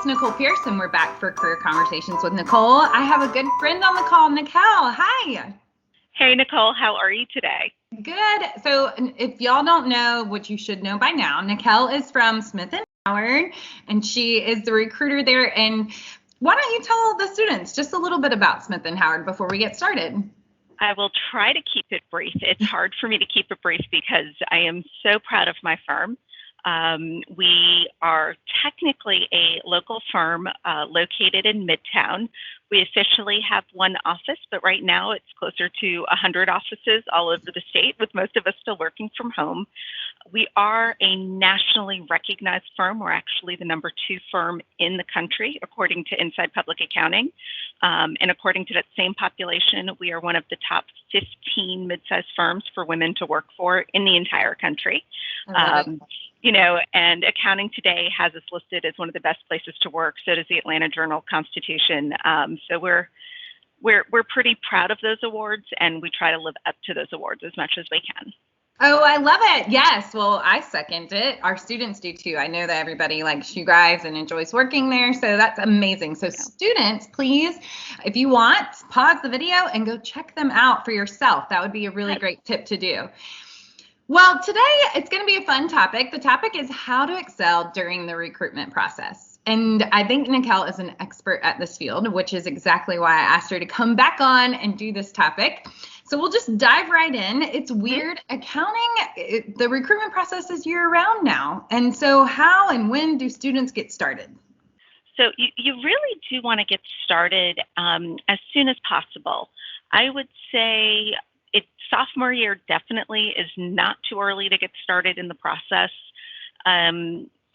it's Nicole Pearson. We're back for Career Conversations with Nicole. I have a good friend on the call, Nikelle. Hi. Hey, Nicole, how are you today? Good. So if y'all don't know, what you should know by now, Nikelle is from Smith & Howard, and she is the recruiter there. And why don't you tell the students just a little bit about Smith & Howard before we get started? I will try to keep it brief. It's hard for me to keep it brief because I am so proud of my firm. We are technically a local firm located in Midtown. We officially have one office, but right now it's closer to 100 offices all over the state, with most of us still working from home. We are a nationally recognized firm. We're actually the #2 firm in the country, according to Inside Public Accounting. And according to that same population, we are one of the top 15 mid-sized firms for women to work for in the entire country. You know, and Accounting Today has us listed as one of the best places to work. So does the Atlanta Journal-Constitution. So we're pretty proud of those awards, and we try to live up to those awards as much as we can. Oh, I love it. Yes. Well, I second it. Our students do too. I know that everybody likes you guys and enjoys working there. So that's amazing. So students, please, if you want, pause the video and go check them out for yourself. That would be a really great tip to do. Well, today it's going to be a fun topic. The topic is how to excel during the recruitment process. And I think Nikelle is an expert at this field, which is exactly why I asked her to come back on and do this topic. So we'll just dive right in. It's weird. Accounting, the recruitment process is year-round now. And so how and when do students get started? So you really do want to get started as soon as possible. I would say sophomore year definitely is not too early to get started in the process.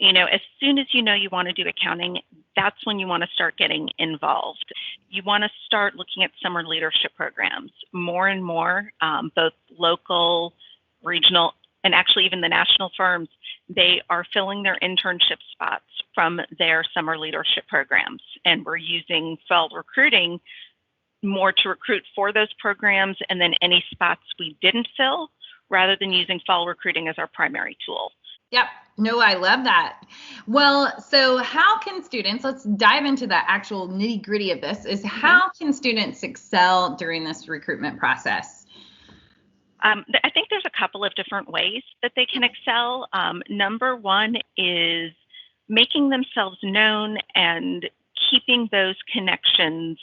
You know, as soon as you know you want to do accounting, that's when you want to start getting involved. You want to start looking at summer leadership programs more and more, both local, regional, and actually even the national firms. They are filling their internship spots from their summer leadership programs. And we're using fall recruiting more to recruit for those programs, and then any spots we didn't fill, rather than using fall recruiting as our primary tool. Yep. No, I love that. Well, so how can students, let's dive into the actual nitty gritty of this, is how can students excel during this recruitment process? I think there's a couple of different ways that they can excel. Number one is making themselves known and keeping those connections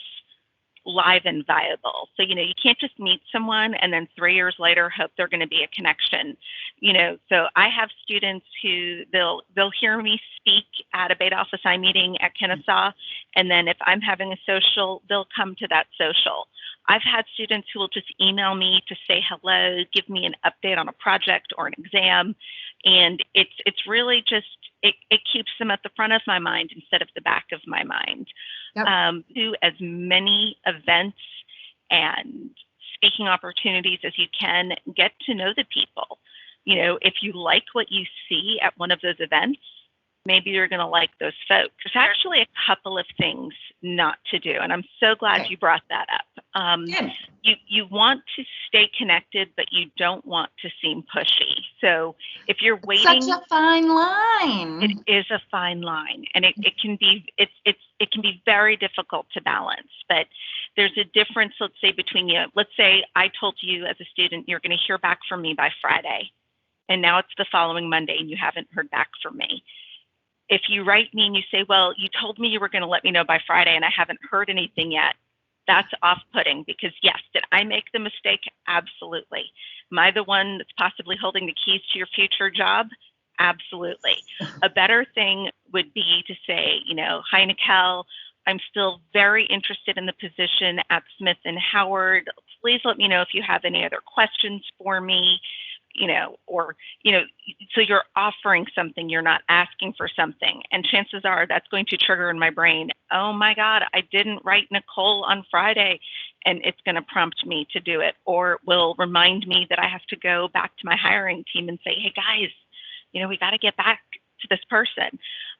live and viable. So, you know, you can't just meet someone and then 3 years later hope they're going to be a connection. You know, so I have students who they'll hear me speak at a Beta Alpha Psi meeting at Kennesaw, and then if I'm having a social, they'll come to that social. I've had students who will just email me to say hello, give me an update on a project or an exam, and it's really just it keeps them at the front of my mind instead of the back of my mind. Yep. Do as many events and speaking opportunities as you can. Get to know the people. You know, if you like what you see at one of those events, maybe you're going to like those folks. There's actually a couple of things not to do, and I'm so glad you brought that up. You want to stay connected, but you don't want to seem pushy. So if you're waiting, such a fine line. It is a fine line, and it can be it can be very difficult to balance. But there's a difference, let's say, between you. Let's say I told you as a student you're going to hear back from me by Friday, and now it's the following Monday and you haven't heard back from me. If you write me and you say, well, you told me you were going to let me know by Friday and I haven't heard anything yet, that's off-putting, because yes, did I make the mistake? Absolutely. Am I the one that's possibly holding the keys to your future job? Absolutely. A better thing would be to say, you know, hi, Nikelle, I'm still very interested in the position at Smith & Howard. Please let me know if you have any other questions for me. You know, or, you know, so you're offering something, you're not asking for something. And chances are that's going to trigger in my brain, oh my God, I didn't write Nicole on Friday, and it's going to prompt me to do it, or will remind me that I have to go back to my hiring team and say, hey guys, you know, we got to get back to this person.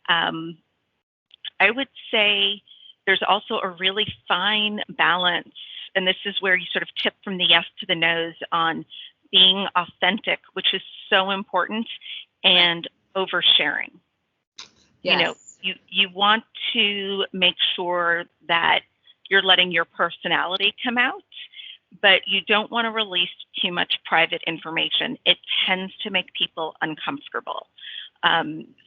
I would say there's also a really fine balance, and this is where you sort of tip from the yes to the no's on being authentic, which is so important, and oversharing. Yes. You know, You want to make sure that you're letting your personality come out, but you don't want to release too much private information. It tends to make people uncomfortable.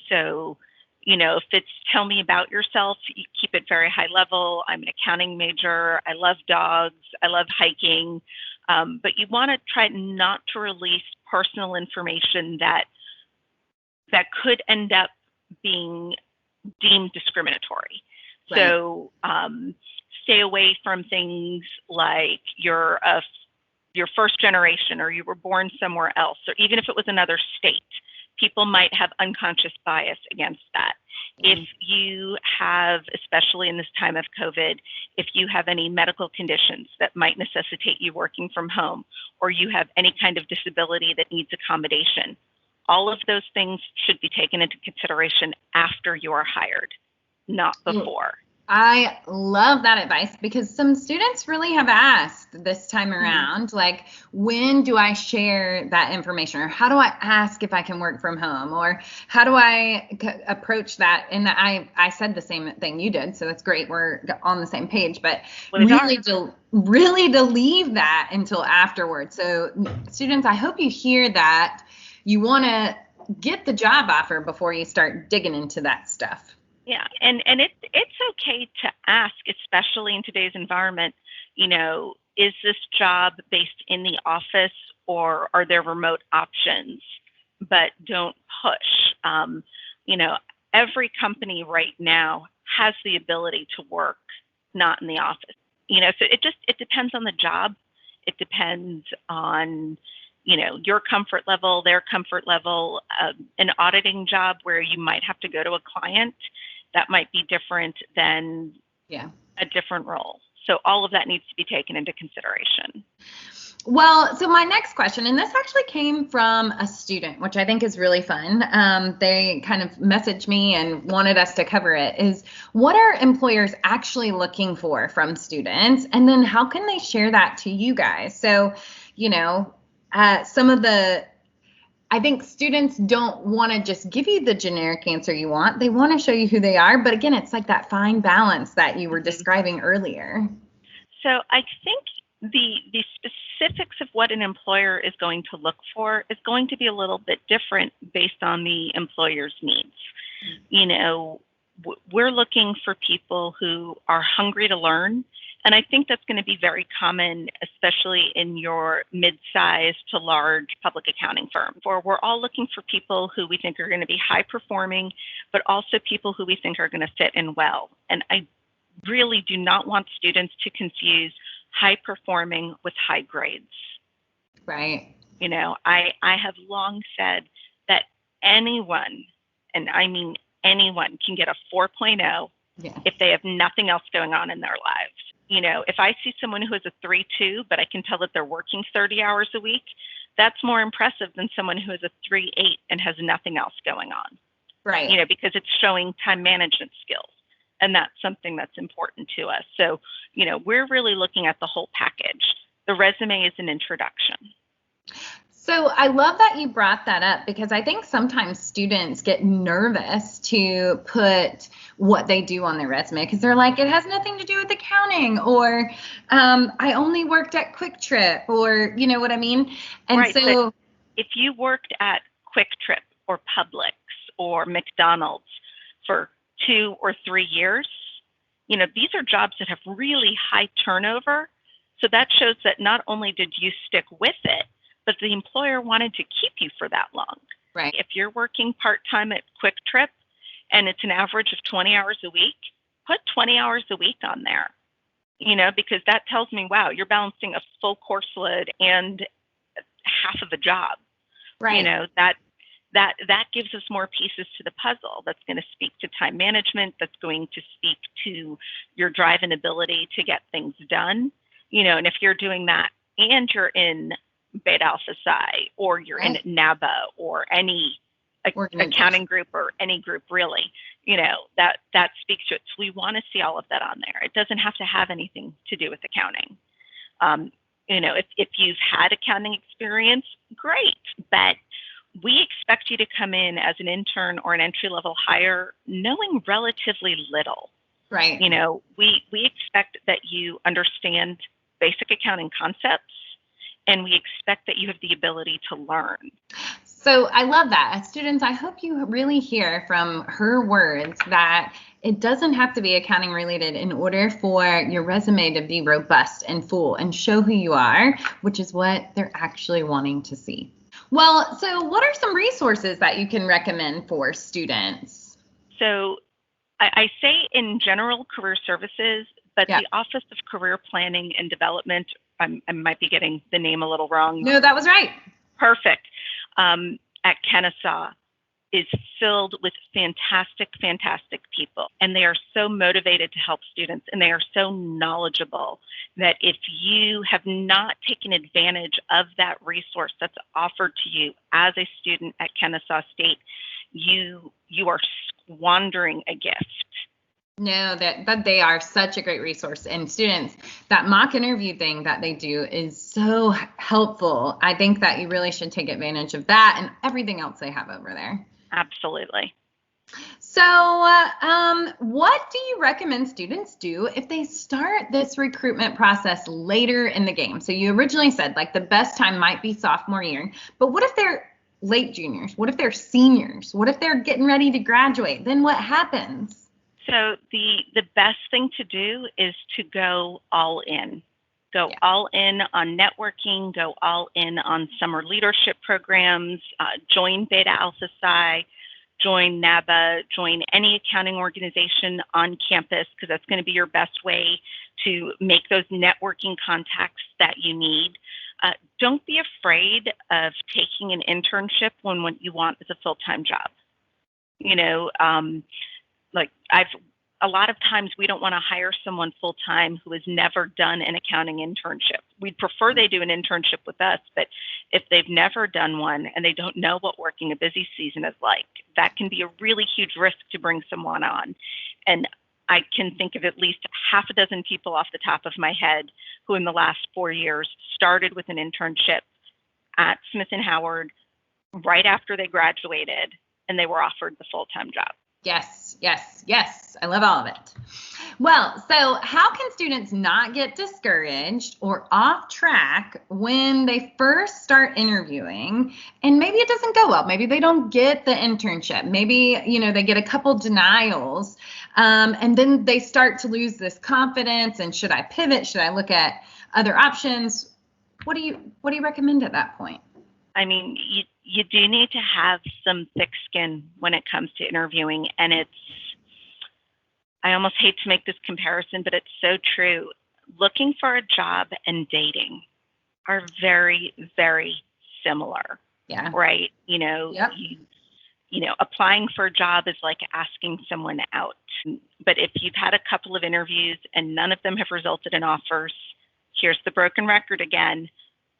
So, if it's tell me about yourself, you keep it very high level. I'm an accounting major. I love dogs. I love hiking. But you want to try not to release personal information that could end up being deemed discriminatory. Right. So stay away from things like you're first generation or you were born somewhere else, or even if it was another state. People might have unconscious bias against that. If you have, especially in this time of COVID, if you have any medical conditions that might necessitate you working from home, or you have any kind of disability that needs accommodation, all of those things should be taken into consideration after you are hired, not before. I love that advice because some students really have asked this time around, like, when do I share that information, or how do I ask if I can work from home, or how do I approach that? And I said the same thing you did, so that's great. We're on the same page, but really to leave that until afterwards. So students, I hope you hear that. You want to get the job offer before you start digging into that stuff. Yeah, and it's okay to ask, especially in today's environment, is this job based in the office or are there remote options? But don't push. Every company right now has the ability to work not in the office. So it depends on the job. It depends on your comfort level, their comfort level. An auditing job where you might have to go to a client, that might be different than a different role. So all of that needs to be taken into consideration. Well, so my next question, and this actually came from a student, which I think is really fun. They kind of messaged me and wanted us to cover it, is what are employers actually looking for from students? And then how can they share that to you guys? So, I think students don't want to just give you the generic answer you want. They want to show you who they are. But again, it's like that fine balance that you were describing earlier. So I think the specifics of what an employer is going to look for is going to be a little bit different based on the employer's needs. We're looking for people who are hungry to learn. And I think that's going to be very common, especially in your mid-sized to large public accounting firm. We're all looking for people who we think are going to be high performing, but also people who we think are going to fit in well. And I really do not want students to confuse high performing with high grades. Right. I have long said that anyone, and I mean anyone, can get a 4.0 if they have nothing else going on in their lives. If I see someone who has a 3.2, but I can tell that they're working 30 hours a week, that's more impressive than someone who has a 3.8 and has nothing else going on. Right. Because it's showing time management skills. And that's something that's important to us. So, we're really looking at the whole package. The resume is an introduction. So I love that you brought that up because I think sometimes students get nervous to put what they do on their resume because they're like, it has nothing to do with accounting, or I only worked at Quick Trip, or you know what I mean? And right, so if you worked at Quick Trip or Publix or McDonald's for 2 or 3 years, these are jobs that have really high turnover. So that shows that not only did you stick with it, but the employer wanted to keep you for that long. Right. If you're working part-time at Quick Trip and it's an average of 20 hours a week, put 20 hours a week on there, because that tells me, wow, you're balancing a full course load and half of a job. Right. That gives us more pieces to the puzzle. That's going to speak to time management. That's going to speak to your drive and ability to get things done. And if you're doing that and you're in Beta Alpha Psi, or you're in NABA, or any accounting group, or any group really, that speaks to it. So we want to see all of that on there. It doesn't have to have anything to do with accounting. If you've had accounting experience, great. But we expect you to come in as an intern or an entry-level hire knowing relatively little. Right. We expect that you understand basic accounting concepts, and we expect that you have the ability to learn. So I love that. Students, I hope you really hear from her words that it doesn't have to be accounting related in order for your resume to be robust and full and show who you are, which is what they're actually wanting to see. Well, so what are some resources that you can recommend for students? So I say in general career services, but Yeah. the Office of Career Planning and Development, I might be getting the name a little wrong. No, that was right. Perfect. At Kennesaw is filled with fantastic people. And they are so motivated to help students, and they are so knowledgeable that if you have not taken advantage of that resource that's offered to you as a student at Kennesaw State, you are squandering a gift. No, that they are such a great resource. And students, that mock interview thing that they do is so helpful. I think that you really should take advantage of that and everything else they have over there. Absolutely. So what do you recommend students do if they start this recruitment process later in the game? So you originally said like the best time might be sophomore year, but what if they're late juniors? What if they're seniors? What if they're getting ready to graduate? Then what happens? So the best thing to do is to go all in. Go all in on networking, go all in on summer leadership programs, join Beta Alpha Psi, join NABA, join any accounting organization on campus, because that's going to be your best way to make those networking contacts that you need. Don't be afraid of taking an internship when what you want is a full-time job. A lot of times we don't want to hire someone full-time who has never done an accounting internship. We'd prefer they do an internship with us, but if they've never done one and they don't know what working a busy season is like, that can be a really huge risk to bring someone on. And I can think of at least half a dozen people off the top of my head who in the last 4 years started with an internship at Smith & Howard right after they graduated, and they were offered the full-time job. Yes. I love all of it. Well, so how can students not get discouraged or off track when they first start interviewing and maybe it doesn't go well? Maybe they don't get the internship. Maybe, they get a couple denials and then they start to lose this confidence. And should I pivot? Should I look at other options? What do you recommend at that point? I mean, you do need to have some thick skin when it comes to interviewing. And I almost hate to make this comparison, but it's so true. Looking for a job and dating are very, very similar. Yeah. Right? Yep. Applying for a job is like asking someone out. But if you've had a couple of interviews and none of them have resulted in offers, here's the broken record again.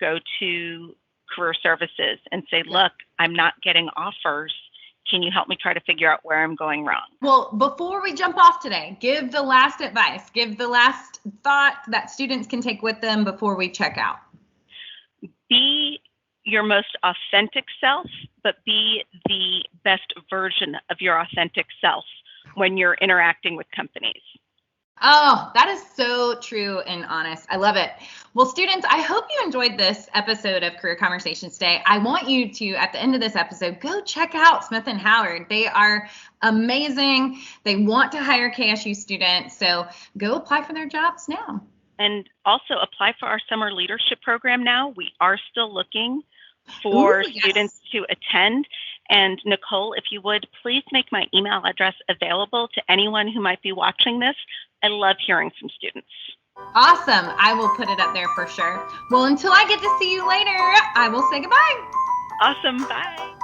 Go to career services and say, look, I'm not getting offers. Can you help me try to figure out where I'm going wrong? Well, before we jump off today, give the last advice, give the last thought that students can take with them before we check out. Be your most authentic self, but be the best version of your authentic self when you're interacting with companies. Oh, that is so true and honest. I love it. Well, students, I hope you enjoyed this episode of Career Conversations today. I want you to, at the end of this episode, go check out Smith & Howard. They are amazing. They want to hire KSU students. So go apply for their jobs now. And also apply for our summer leadership program now. We are still looking for students to attend. And Nicole, if you would, please make my email address available to anyone who might be watching this. I love hearing from students. Awesome. I will put it up there for sure. Well, until I get to see you later, I will say goodbye. Awesome. Bye.